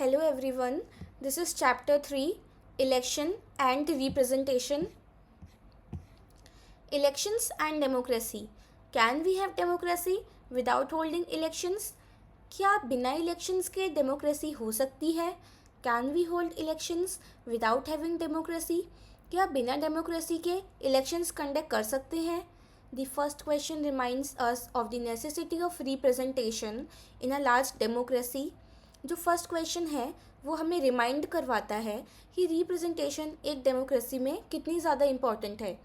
Hello everyone, this is chapter 3 Election and Representation. Elections and Democracy. Can we have democracy without holding elections? क्या बिना elections के democracy हो सकती है? Can we hold elections without having democracy? क्या बिना democracy के elections conduct कर सकते हैं? The first question reminds us of the necessity of representation in a large democracy. जो फर्स्ट क्वेश्चन है वो हमें रिमाइंड करवाता है कि रिप्रेजेंटेशन एक डेमोक्रेसी में कितनी ज़्यादा इम्पॉर्टेंट है.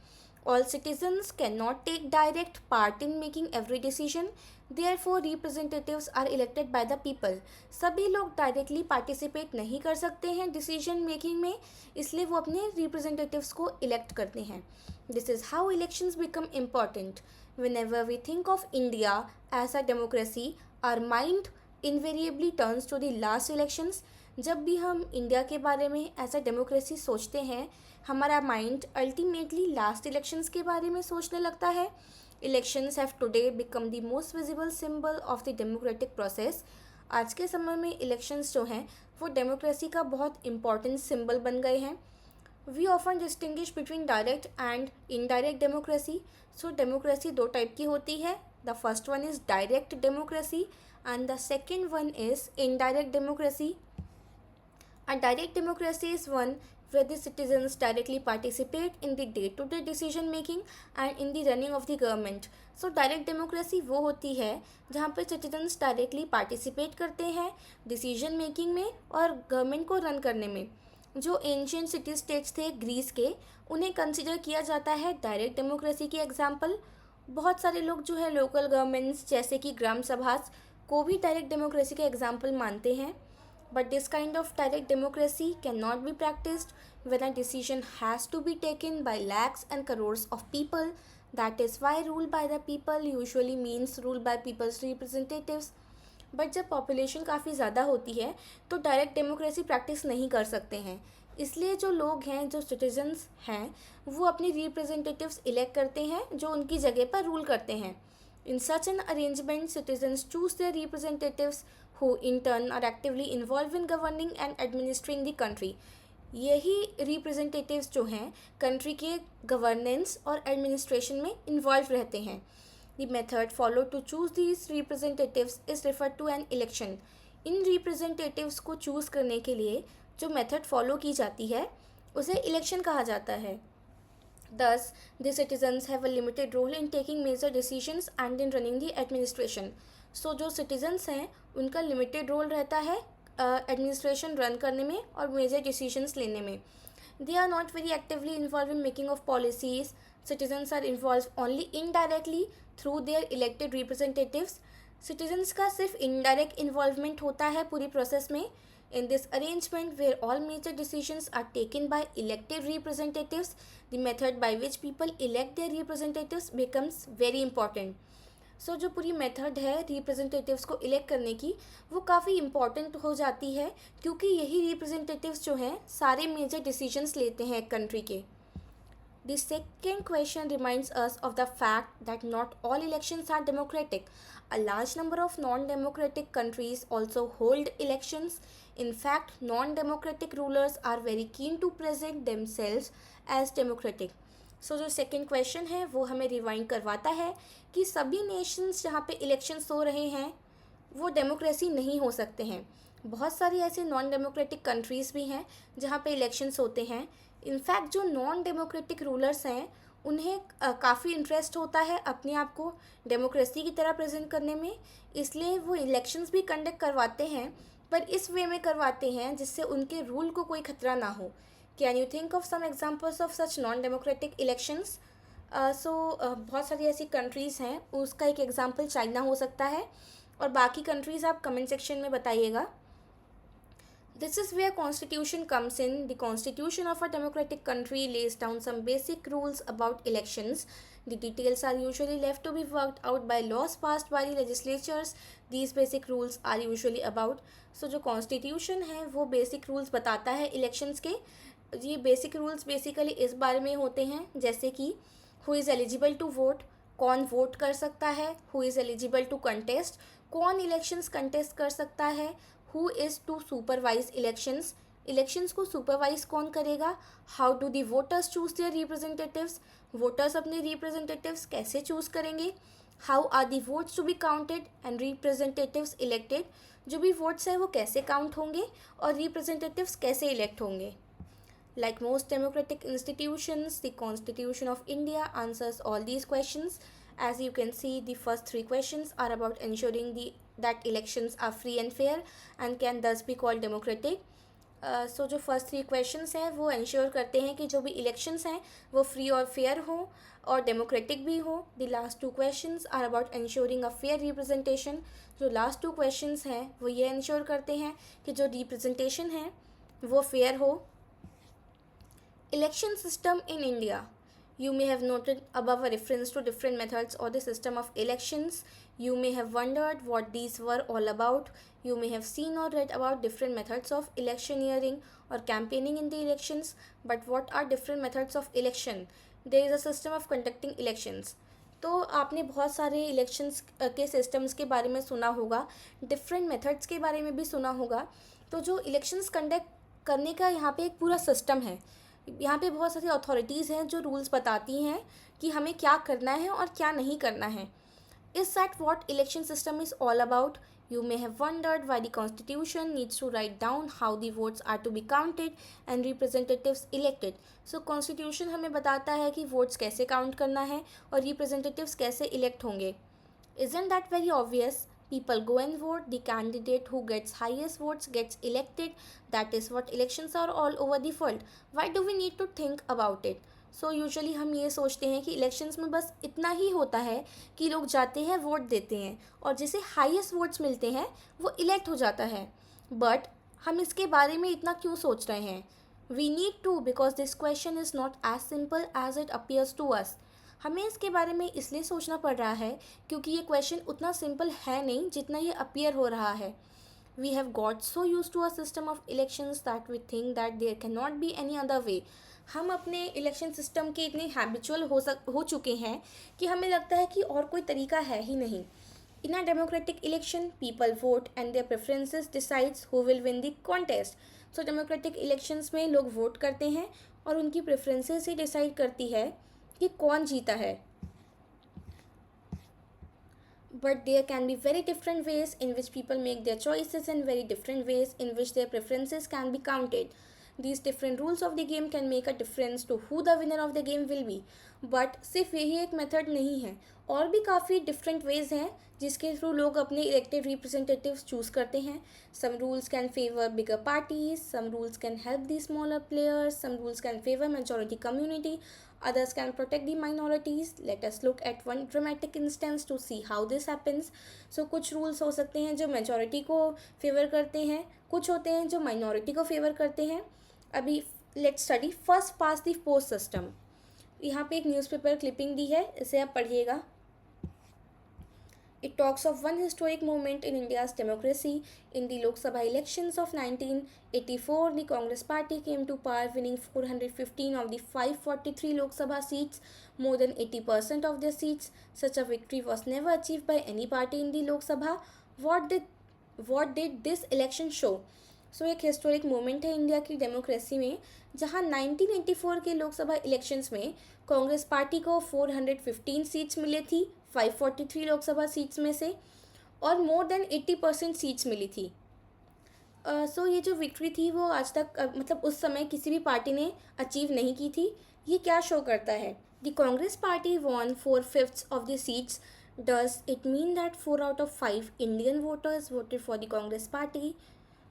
All citizens can not take direct part in making every decision, therefore representatives are elected by the people. सभी लोग डायरेक्टली पार्टिसिपेट नहीं कर सकते हैं डिसीजन मेकिंग में, इसलिए वो अपने रिप्रेजेंटेटिव्स को इलेक्ट करते हैं. This is how elections become important. Whenever we think of India as a democracy, our mind invariably turns to the last elections. जब भी हम इंडिया के बारे में एज अ डेमोक्रेसी सोचते हैं, हमारा माइंड अल्टीमेटली लास्ट इलेक्शंस के बारे में सोचने लगता है. Elections have today become the most visible symbol of the democratic process. आज के समय में इलेक्शंस जो हैं वो डेमोक्रेसी का बहुत इंपॉर्टेंट सिंबल बन गए हैं. We often distinguish between direct and indirect democracy. So democracy दो टाइप की होती है. The first one is direct democracy and the second one is indirect democracy. A direct democracy is one where the citizens directly participate in the day-to-day decision making and in the running of the government. So direct democracy वो होती है जहाँ पर citizens directly participate करते हैं decision making में और government को run करने में. जो एंशियंट सिटी स्टेट्स थे ग्रीस के, उन्हें कंसिडर किया जाता है डायरेक्ट डेमोक्रेसी की एग्जाम्पल. बहुत सारे लोग जो है लोकल गवर्नमेंट्स जैसे कि ग्राम सभा को भी डायरेक्ट डेमोक्रेसी का एग्जाम्पल मानते हैं. But this kind of direct democracy can not be practised when a decision has to be taken by lakhs and crores of people. That is why rule by the people usually means rule by people's representatives. But जब population काफ़ी ज़्यादा होती है तो direct democracy practice नहीं कर सकते हैं. इसलिए जो लोग हैं, जो सिटीजन्स हैं, वो अपनी रिप्रेजेंटेटिव्स इलेक्ट करते हैं जो उनकी जगह पर रूल करते हैं. In such an arrangement, citizens choose their representatives who in turn are actively involved in governing and administering the country. यही representatives जो हैं country के governance और administration में involved रहते हैं. The method followed to choose these representatives is referred to an election. In representatives को choose करने के लिए जो method follow की जाती है उसे election कहा जाता है. Thus, the citizens have a limited role in taking major decisions and in running the administration. So, जो citizens हैं उनका limited role रहता है administration run करने में और major decisions लेने में. They are not very actively involved in making of policies. Citizens are involved only indirectly through their elected representatives. Citizens का सिर्फ indirect involvement होता है पूरी process में. In this arrangement where all major decisions are taken by elected representatives, the method by which people elect their representatives becomes very important. So जो पूरी method है representatives को इलेक्ट करने की वो काफ़ी इम्पॉर्टेंट हो जाती है क्योंकि यही रिप्रेजेंटेटिव्स जो हैं सारे मेजर डिसीजंस लेते हैं एक कंट्री के. The second question reminds us of the fact that not all elections are democratic. A large number of non-democratic countries also hold elections. In fact, non-democratic rulers are very keen to present themselves as democratic. So जो second question है वो हमें rewind करवाता है कि सभी Nations जहाँ पे इलेक्शंस हो रहे हैं वो डेमोक्रेसी नहीं हो सकते हैं. बहुत सारी ऐसे नॉन डेमोक्रेटिक कंट्रीज़ भी हैं जहाँ पे इलेक्शंस होते हैं. इनफैक्ट जो नॉन डेमोक्रेटिक रूलर्स हैं उन्हें काफ़ी इंटरेस्ट होता है अपने आप को डेमोक्रेसी की तरह प्रेजेंट करने में, इसलिए वो इलेक्शंस भी कंडक्ट करवाते हैं पर इस वे में करवाते हैं जिससे उनके रूल को कोई खतरा ना हो. Can you think of some examples of such non democratic elections? बहुत सारी ऐसी कंट्रीज़ हैं, उसका एक एग्जांपल चाइना हो सकता है और बाकी कंट्रीज़ आप कमेंट सेक्शन में बताइएगा. This is where constitution comes in. The constitution of a democratic country lays down some basic rules about elections. The details are usually left to be worked out by laws passed by the legislatures. These basic rules are usually about. So जो constitution है वो basic rules बताता है elections के. ये basic rules basically इस बारे में होते हैं जैसे कि who is eligible to vote, कौन वोट कर सकता है, who is eligible to contest, कौन इलेक्शंस कंटेस्ट कर सकता है, who is to supervise elections, elections को सुपरवाइज कौन करेगा, how do the voters choose their representatives, voters अपने रिप्रेजेंटेटिव्स कैसे चूज़ करेंगे, how are the votes to be counted and representatives elected, जो भी वोट्स हैं वो कैसे काउंट होंगे और रिप्रेजेंटेटिव्स कैसे इलेक्ट होंगे. Like most democratic institutions, the Constitution of India answers all these questions. As you can see, the first three questions are about ensuring that elections are free and fair and can thus be called democratic. So जो first three questions हैं वो ensure करते हैं कि जो भी elections हैं वो फ्री और फेयर हों और डेमोक्रेटिक भी हों. The last two questions are about ensuring a fair representation. जो लास्ट टू क्वेश्चंस हैं वो ये इंश्योर करते हैं कि जो रिप्रेजेंटेशन है वो फेयर हो. Election system in India. You may have noted above a reference to different methods or the system of elections. You may have wondered what these were all about. You may have seen or read about different methods of electioneering or campaigning in the elections. But what are different methods of election? There is a system of conducting elections. तो आपने बहुत सारे elections के systems के बारे में सुना होगा, डिफरेंट मेथड्स के बारे में भी सुना होगा. तो जो इलेक्शंस कंडक्ट करने का यहाँ पे एक पूरा सिस्टम है. यहाँ पे बहुत सारी अथॉरिटीज़ हैं जो रूल्स बताती हैं कि हमें क्या करना है और क्या नहीं करना है. Is that what election system is all about. You may have wondered why the constitution needs to write down how the votes are to be counted and representatives elected. So constitution हमें बताता है कि votes कैसे count करना है और representatives कैसे elect होंगे. Isn't that very obvious. People go and vote. The candidate who gets highest votes gets elected. That is what elections are all over the world. Why do we need to think about it? So usually हम ये सोचते हैं कि elections में बस इतना ही होता है कि लोग जाते हैं वोट देते हैं और जिसे हाईएस्ट वोट्स मिलते हैं वो इलेक्ट हो जाता है. बट हम इसके बारे में इतना क्यों सोच रहे हैं? We need to, because this question is not as simple as it appears to us. हमें इसके बारे में इसलिए सोचना पड़ रहा है क्योंकि ये क्वेश्चन उतना सिंपल है नहीं जितना ये अपीयर हो रहा है. We have got so use to a system of elections that we think that there can not be any other way. हम अपने इलेक्शन सिस्टम के इतने हैबिचुअल हो चुके हैं कि हमें लगता है कि और कोई तरीका है ही नहीं. In a democratic election people vote and their preferences decides who will win the contest. So democratic elections में लोग वोट करते हैं और उनकी प्रेफरेंसेस ही डिसाइड करती है कि कौन जीता है. But there can be very different ways in which people make their choices and very different ways in which their preferences can be counted. These different rules of the game can make a difference to who the winner of the game will be. But सिर्फ यही एक method नहीं है, और भी काफ़ी different ways हैं जिसके थ्रू लोग अपने इलेक्टेड रिप्रेजेंटेटिव्स चूज़ करते हैं. Some rules can favour bigger parties, some rules can help the smaller players, some rules can favour majority community, others can protect the minorities. Let us look at one dramatic instance to see how this happens. So कुछ rules हो सकते हैं जो majority को favour करते हैं, कुछ होते हैं जो minority को फेवर करते हैं. अभी let's study first past the post system. यहाँ पे एक न्यूज़पेपर क्लिपिंग दी है, इसे आप पढ़िएगा. It talks of one historic moment in India's democracy. In the Lok Sabha elections of 1984, the Congress party came to power, winning 415 of the 543 Lok Sabha seats, more than 80% of their seats. Such a victory was never achieved by any party in the Lok Sabha. What did this election show? सो एक historic moment है India की democracy में जहां 1984 के Lok Sabha elections में Congress party को 415 seats मिली थी 543 लोकसभा सीट्स में से, और मोर देन 80% सीट्स मिली थी. सो ये जो विक्ट्री थी वो आज तक मतलब उस समय किसी भी पार्टी ने अचीव नहीं की थी. ये क्या शो करता है? The Congress party won 4/5 of the seats. Does it mean that 4 out of 5 Indian voters voted for the Congress party?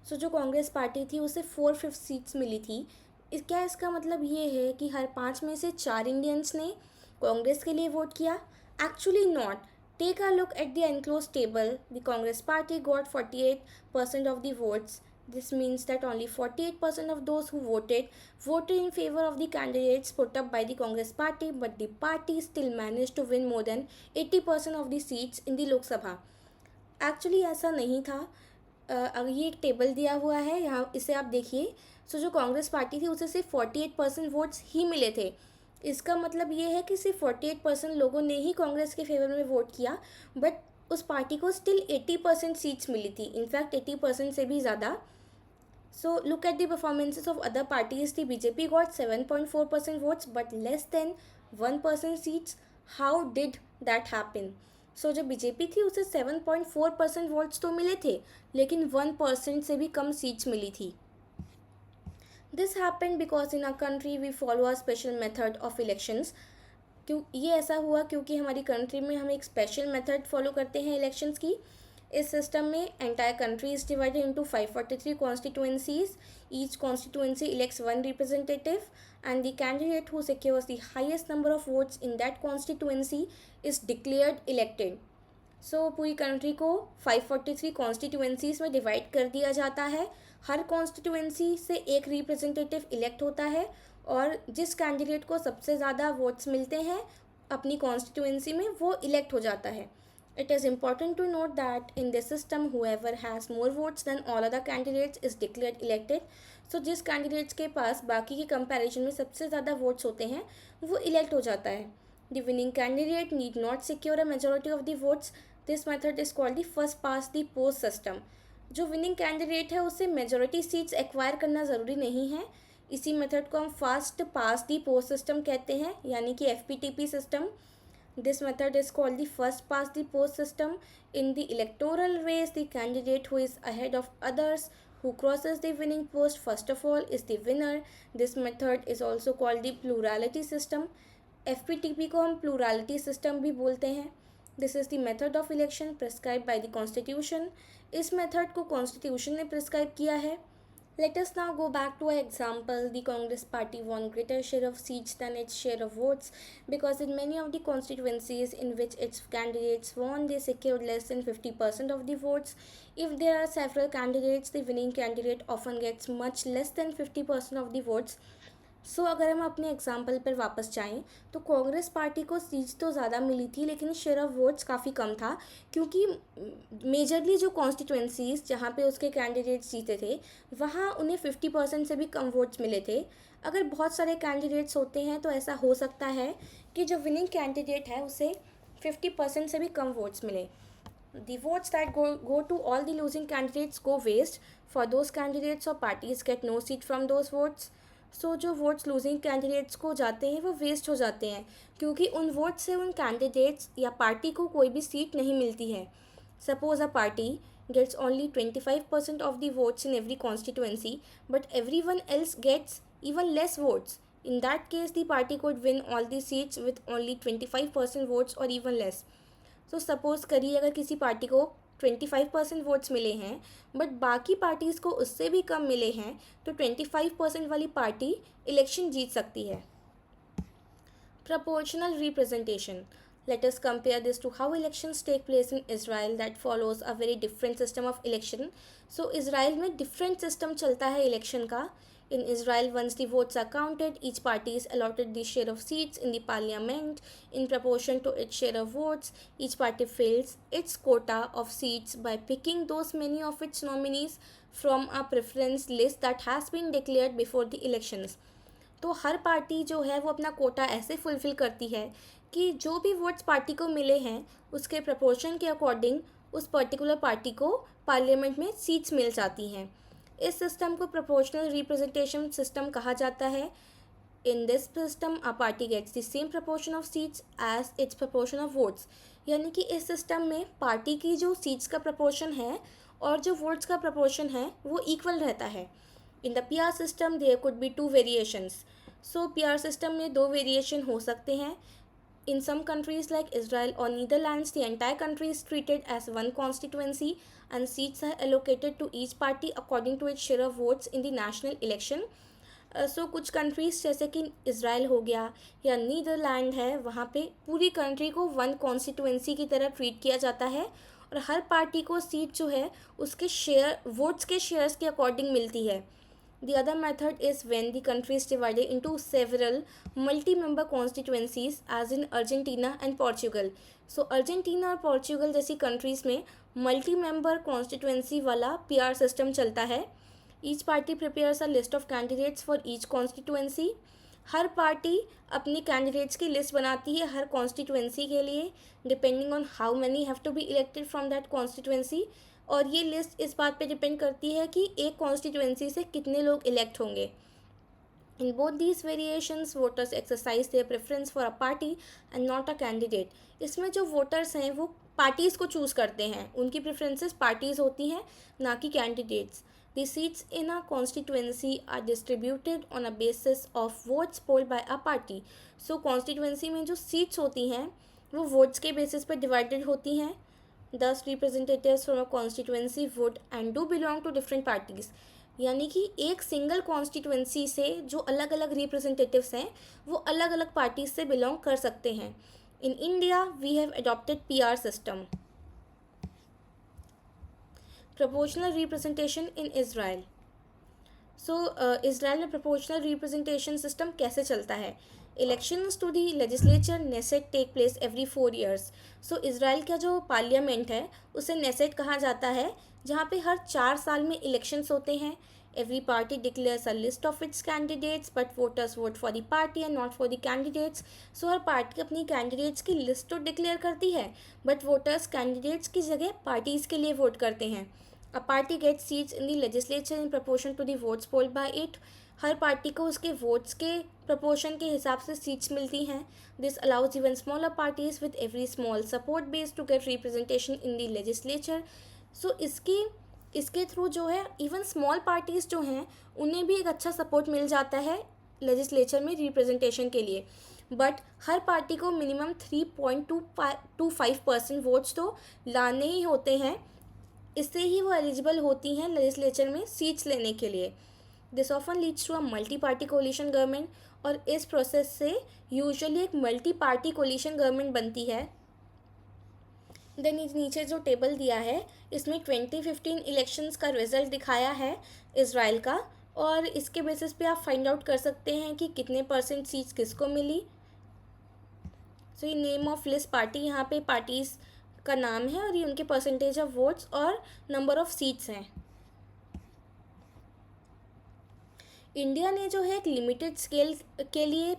So जो कांग्रेस पार्टी थी उसे 4/5 सीट्स मिली थी. क्या इसका मतलब ये है कि हर 5 में से 4 इंडियंस ने कांग्रेस के लिए वोट किया? Actually not. Take a look at the enclose table. The Congress party got 48% of the votes. This means that only 48% of those who voted in favor of the candidates put up by the Congress party, but the party still managed to win more than 80% of the seats in the Lok Sabha. Actually ऐसा नहीं था. अगर ये एक table दिया हुआ है यहाँ, इसे आप देखिए. सो जो कांग्रेस पार्टी थी उसे सिर्फ 48% वोट्स ही मिले थे. इसका मतलब ये है कि सिर्फ 48% लोगों ने ही कांग्रेस के फेवर में वोट किया, बट उस पार्टी को स्टिल 80% सीट्स मिली थी, इनफैक्ट 80% से भी ज़्यादा. So look at the performances of other parties. The BJP got 7.4% votes but less than 1% seats. How did that happen? So जो बीजेपी थी उसे 7.4% वोट्स तो मिले थे, लेकिन 1% से भी कम सीट्स मिली थी. This happened because in our country we follow a special method of elections. क्यों ये ऐसा हुआ? क्योंकि हमारी कंट्री में हम एक स्पेशल मेथड फॉलो करते हैं इलेक्शंस की. इस सिस्टम में entire country is divided into 543 constituencies. Each constituency elects one representative and the candidate who secures the highest number of votes in that constituency is declared elected. सो पूरी country को 543 constituencies में divide कर दिया जाता है. हर constituency से एक रिप्रेजेंटेटिव इलेक्ट होता है और जिस कैंडिडेट को सबसे ज़्यादा वोट्स मिलते हैं अपनी कॉन्स्टिट्यूएंसी में वो इलेक्ट हो जाता है. It is important to note that in this system whoever has more votes than all other candidates is declared elected. So जिस कैंडिडेट्स के पास बाकी के कंपैरिजन में सबसे ज़्यादा वोट्स होते हैं वो इलेक्ट हो जाता है. The winning candidate need not secure a majority of the votes. This method is called the first pass the post system. जो विनिंग कैंडिडेट है उसे मेजॉरिटी सीट्स एक्वायर करना ज़रूरी नहीं है. इसी मेथड को हम fast pass the post system कहते हैं, यानी कि FPTP system. This method is called the first past the post system. In the electoral race, the candidate who is ahead of others who crosses the winning post first of all is the winner. This method is also called the plurality system. FPTP को हम plurality system भी बोलते हैं. This is the method of election prescribed by the constitution. इस method को constitution ने prescribe किया है. Let us now go back to our example. The Congress party won greater share of seats than its share of votes because in many of the constituencies in which its candidates won, they secured less than 50% of the votes. If there are several candidates, the winning candidate often gets much less than 50% of the votes. सो अगर हम अपने example पर वापस जाएं तो Congress party को seats तो ज़्यादा मिली थी लेकिन शेयर ऑफ वोट्स काफ़ी कम था, क्योंकि मेजरली जो कॉन्स्टिट्यूएंसीज जहाँ पे उसके कैंडिडेट्स जीते थे वहाँ उन्हें 50% से भी कम वोट्स मिले थे. अगर बहुत सारे कैंडिडेट्स होते हैं तो ऐसा हो सकता है कि जो विनिंग कैंडिडेट है उसे 50% से भी कम वोट्स मिले. The votes that go to all the losing candidates go waste. For those candidates or parties get no seat from those votes. सो जो वोट्स लूजिंग कैंडिडेट्स को जाते हैं वो वेस्ट हो जाते हैं, क्योंकि उन वोट से उन कैंडिडेट्स या पार्टी को कोई भी सीट नहीं मिलती है. Suppose a party gets only 25% of the votes in every constituency but everyone else gets even less votes. In that case the party could win all the seats with only 25% votes और even less. तो suppose करिए अगर किसी party को 25% votes मिले हैं but बाकी parties को उससे भी कम मिले हैं तो 25% वाली पार्टी इलेक्शन जीत सकती है. Proportional representation. Let us compare this to how elections take place in Israel that follows a very different system of election. So Israel में different system चलता है election का. In Israel, once the votes are counted, each party is allotted the share of seats in the parliament in proportion to its share of votes. Each party fills its quota of seats by picking those many of its nominees from a preference list that has been declared before the elections. तो हर party जो है वो अपना कोटा ऐसे fulfil करती है कि जो भी वोट्स पार्टी को मिले हैं उसके प्रपोर्शन के अकॉर्डिंग उस पर्टिकुलर पार्टी को पार्लियामेंट में सीट्स मिल जाती हैं. इस सिस्टम को प्रोपोर्शनल रिप्रेजेंटेशन सिस्टम कहा जाता है. In this system a party gets the same proportion of seats as its proportion of votes. यानी कि इस सिस्टम में पार्टी की जो सीट्स का प्रपोर्शन है और जो वोट्स का प्रपोर्शन है वो इक्वल रहता है. In the PR system there could be 2 variations. So PR system में 2 वेरिएशन हो सकते हैं. In some countries like Israel or Netherlands, the entire country is treated as one constituency and seats are allocated to each party according to its share of votes in the national election. So कुछ countries जैसे कि Israel हो गया या Netherlands है, वहाँ पे पूरी कंट्री को वन कॉन्स्टिट्यूएंसी की तरह ट्रीट किया जाता है और हर पार्टी को सीट जो है उसके शेयर वोट्स के शेयर्स के अकॉर्डिंग मिलती है. The other method is when the country is divided into several multi-member constituencies as in Argentina and Portugal. So Argentina और पोर्चुगल जैसी कंट्रीज़ में मल्टी-मेंबर कॉन्स्टिट्यूएंसी वाला PR सिस्टम चलता है. Each party prepares a list of candidates for each constituency हर party अपनी candidates की list बनाती है हर कॉन्स्टिट्यूएंसी के लिए, depending on how many have to be elected from that constituency. और ये लिस्ट इस बात पे डिपेंड करती है कि एक कॉन्स्टिट्यूएंसी से कितने लोग इलेक्ट होंगे। In both these variations, voters exercise their preference for a party and not a candidate. इसमें जो वोटर्स हैं वो पार्टीज़ को चूज़ करते हैं, उनकी प्रेफरेंसेस पार्टीज़ होती हैं, ना कि candidates. The seats in a constituency are distributed on a basis of votes polled by a party. So constituency में जो seats होती हैं वो votes के basis पर divided होती हैं। Thus representatives from a constituency would and do belong to different parties. यानी कि एक सिंगल कॉन्स्टिट्यूएंसी से जो अलग अलग रिप्रेजेंटेटिव्स हैं वो अलग अलग पार्टीज से बिलोंग कर सकते हैं। In India we have adopted PR system. Proportional representation in Israel. So Israel में प्रोपोर्शनल रिप्रेजेंटेशन सिस्टम कैसे चलता है? Elections to the legislature Knesset take place every 4 years. So Israel का जो पार्लियामेंट है उसे नेसेट कहा जाता है, जहाँ पे हर 4 साल में इलेक्शंस होते हैं। Every party declares a list of its candidates but voters vote for the party and not for the candidates. So her party अपनी कैंडिडेट्स की लिस्ट तो डिक्लेयर करती है बट वोटर्स कैंडिडेट्स की जगह पार्टीज़ के लिए वोट करते हैं। A party gets seats in the legislature in proportion to the votes polled by it. हर पार्टी को उसके वोट्स के प्रपोर्शन के हिसाब से सीट्स मिलती हैं। This allows even smaller parties with every small support base to get representation in the legislature. So इसके थ्रू जो है इवन स्मॉल पार्टीज़ जो हैं उन्हें भी एक अच्छा सपोर्ट मिल जाता है लेजिस्लेचर में रिप्रेजेंटेशन के लिए। बट हर पार्टी को मिनिमम 3.25% वोट्स तो लाने ही होते हैं, इससे ही वो एलिजिबल होती हैं लेजिस्लेचर में सीट्स लेने के लिए। This often leads to a multi party coalition government, और इस प्रोसेस से यूजुअली एक मल्टी पार्टी कोलिशन गवर्नमेंट बनती है। देन नीचे जो टेबल दिया है इसमें 2015 इलेक्शंस का रिजल्ट दिखाया है इज़राइल का, और इसके बेसिस पे आप फाइंड आउट कर सकते हैं कि कितने % सीट्स किसको मिली। सो ये नेम ऑफ लिस्ट पार्टी, यहाँ पे पार्टीज़ का नाम है और ये उनके परसेंटेज ऑफ वोट्स और नंबर ऑफ सीट्स हैं। इंडिया ने जो है एक लिमिटेड स्केल के लिए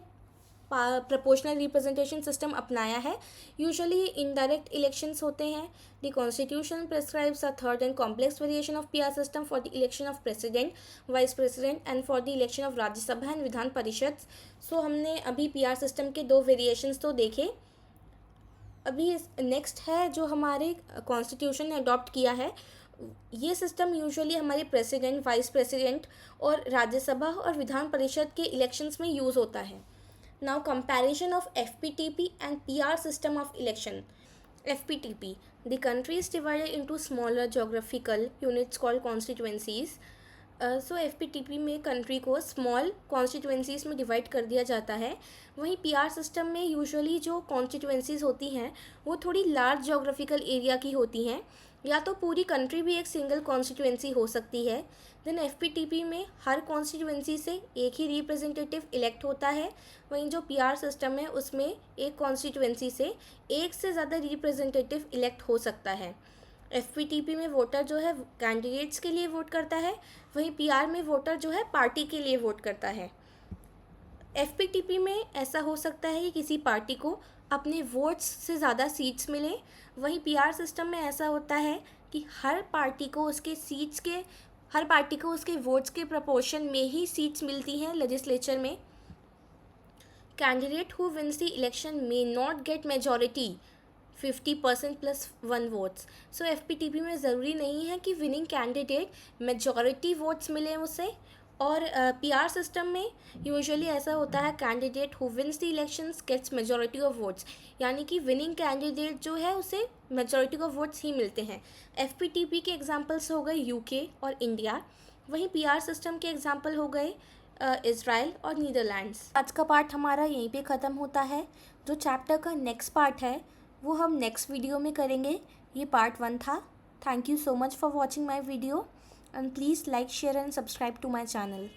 प्रोपोर्शनल रिप्रेजेंटेशन सिस्टम अपनाया है। यूजुअली इनडायरेक्ट इलेक्शंस होते हैं। The constitution prescribes a third and complex variation of PR system for the election of president, vice president and for the election of Rajya Sabha and Vidhan Parishad. सो हमने अभी PR system के 2 variations तो देखे। अभी नेक्स्ट है जो हमारे कॉन्स्टिट्यूशन ने अडॉप्ट किया है। ये सिस्टम यूजुअली हमारे प्रेसिडेंट, वाइस प्रेसिडेंट और राज्यसभा और विधान परिषद के इलेक्शंस में यूज़ होता है। Now comparison of FPTP and PR system of election. FPTP, the country is divided into smaller geographical units called constituencies. So FPTP में कंट्री को स्मॉल कॉन्स्टिट्यूएंसीज़ में डिवाइड कर दिया जाता है। वहीं PR सिस्टम में यूजुअली जो कॉन्स्टिट्यूएंसीज़ होती हैं वो थोड़ी लार्ज जोग्राफिकल एरिया की होती हैं, या तो पूरी कंट्री भी एक सिंगल कॉन्स्टिट्यूएंसी हो सकती है। देन FPTP में हर कॉन्स्टिट्यूएंसी से एक ही रिप्रेजेंटेटिव इलेक्ट होता है, वहीं जो PR सिस्टम है उसमें एक कॉन्स्टिट्यूएंसी से एक से ज़्यादा रिप्रेजेंटेटिव इलेक्ट हो सकता है। FPTP में वोटर जो है कैंडिडेट्स के लिए वोट करता है, वहीं PR में वोटर जो है पार्टी के लिए वोट करता है। FPTP में ऐसा हो सकता है कि किसी पार्टी को अपने वोट्स से ज़्यादा सीट्स मिले, वहीं PR सिस्टम में ऐसा होता है कि हर पार्टी को उसके वोट्स के प्रपोर्शन में ही सीट्स मिलती हैं लेजिस्लेचर में। Candidate who wins the election may not gate majority 50% + 1 votes. So FPTP में ज़रूरी नहीं है कि विनिंग कैंडिडेट मेजॉरिटी वोट्स मिले उसे, और PR सिस्टम में यूजुअली ऐसा होता है candidate who wins the elections gets majority of votes, यानी कि विनिंग कैंडिडेट जो है उसे मेजॉरिटी ऑफ वोट्स ही मिलते हैं। FPTP के एग्जांपल्स हो गए UK और इंडिया, वहीं PR सिस्टम के एग्जांपल हो गए इज़राइल और नीदरलैंड्स। आज का पार्ट हमारा यहीं पे ख़त्म होता है। जो चैप्टर का नेक्स्ट पार्ट है वो हम नेक्स्ट वीडियो में करेंगे। ये पार्ट 1 था। Thank you so much for watching my video, and please like, share and subscribe to my channel.